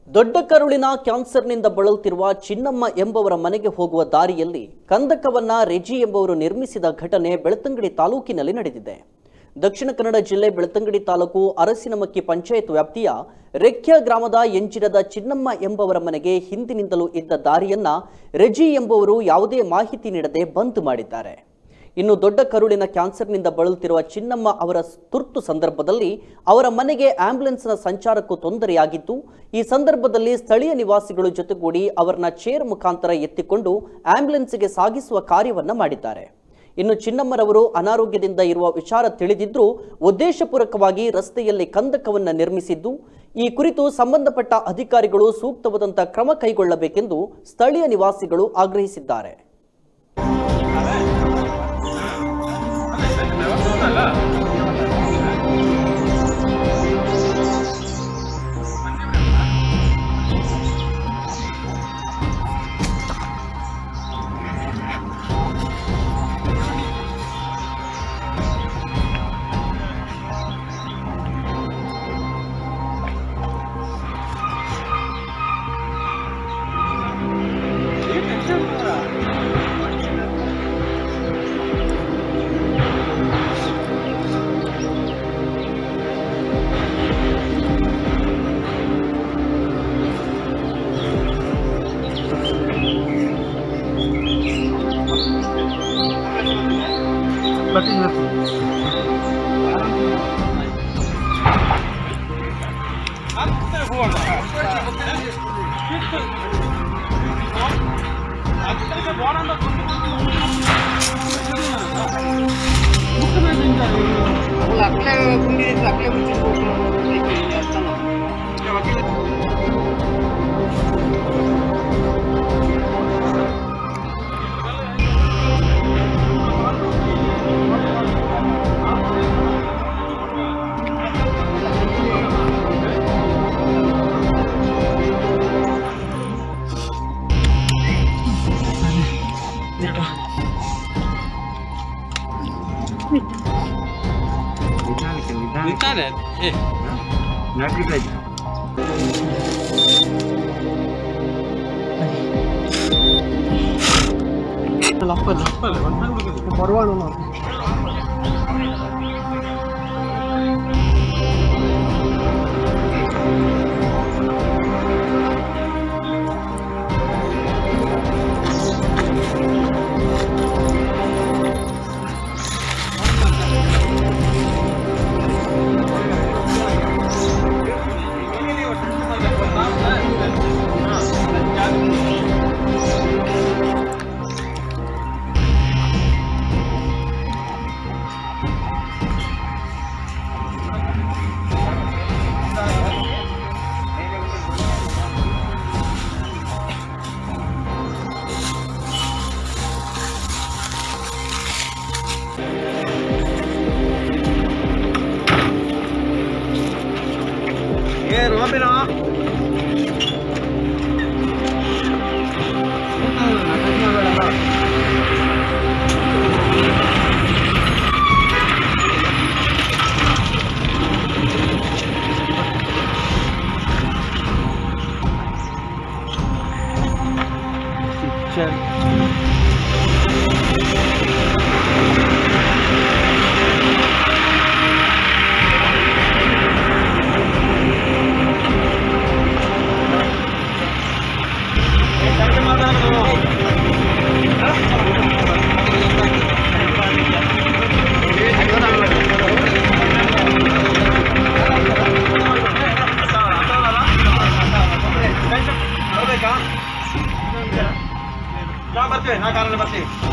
ದೊಡ್ಡ ಕರುಳಿನ ಕ್ಯಾನ್ಸರ್ನಿಂದ ಬಳಲುತ್ತಿರುವ ಚಿನ್ನಮ್ಮ ಎಂಬವರ ಮನೆಗೆ ಹೋಗುವ ದಾರಿಯಲ್ಲಿ ಕಂದಕವನ್ನ ರೆಜಿ ಎಂಬವರು ನಿರ್ಮಿಸಿದ ಘಟನೆ ಬೆಳ್ತಂಗಡಿ ತಾಲೂಕಿನಲ್ಲಿ ನಡೆದಿದೆ. ದಕ್ಷಿಣ ಕನ್ನಡ ಜಿಲ್ಲೆ ಬೆಳ್ತಂಗಡಿ ತಾಲೂಕು ಅರಸಿನಮಕ್ಕಿ ಪಂಚಾಯತ್ ವ್ಯಾಪ್ತಿಯ ರೆಕ್ಯ ಗ್ರಾಮದ ಎಂಜಿರದ ಚಿನ್ನಮ್ಮ ಎಂಬವರ ಮನೆಗೆ ಹಿಂದಿನಿಂದಲೂ ಇದ್ದ ದಾರಿಯನ್ನ ರೆಜಿ ಎಂಬವರು ಯಾವುದೇ ಮಾಹಿತಿ ನೀಡದೆ ಬಂದ್ ಮಾಡಿದ್ದಾರೆ. ಇನ್ನು ದೊಡ್ಡ ಕರುಳಿನ ಕ್ಯಾನ್ಸರ್ನಿಂದ ಬಳಲುತ್ತಿರುವ ಚಿನ್ನಮ್ಮ ಅವರ ತುರ್ತು ಸಂದರ್ಭದಲ್ಲಿ ಅವರ ಮನೆಗೆ ಆಂಬ್ಯುಲೆನ್ಸ್ನ ಸಂಚಾರಕ್ಕೂ ತೊಂದರೆಯಾಗಿತ್ತು. ಈ ಸಂದರ್ಭದಲ್ಲಿ ಸ್ಥಳೀಯ ನಿವಾಸಿಗಳು ಜೊತೆಗೂಡಿ ಅವರನ್ನ ಚೇರ್ ಮುಖಾಂತರ ಎತ್ತಿಕೊಂಡು ಆಂಬ್ಯುಲೆನ್ಸ್ಗೆ ಸಾಗಿಸುವ ಕಾರ್ಯವನ್ನ ಮಾಡಿದ್ದಾರೆ. ಇನ್ನು ಚಿನ್ನಮ್ಮರವರು ಅನಾರೋಗ್ಯದಿಂದ ಇರುವ ವಿಚಾರ ತಿಳಿದಿದ್ರೂ ಉದ್ದೇಶಪೂರ್ವಕವಾಗಿ ರಸ್ತೆಯಲ್ಲಿ ಕಂದಕವನ್ನು ನಿರ್ಮಿಸಿದ್ದು, ಈ ಕುರಿತು ಸಂಬಂಧಪಟ್ಟ ಅಧಿಕಾರಿಗಳು ಸೂಕ್ತವಾದಂಥ ಕ್ರಮ ಕೈಗೊಳ್ಳಬೇಕೆಂದು ಸ್ಥಳೀಯ ನಿವಾಸಿಗಳು ಆಗ್ರಹಿಸಿದ್ದಾರೆ. ಬರ್ತೀವಿ, ನಾ ಕಾರಲ್ಲಿ ಬರ್ತೀವಿ.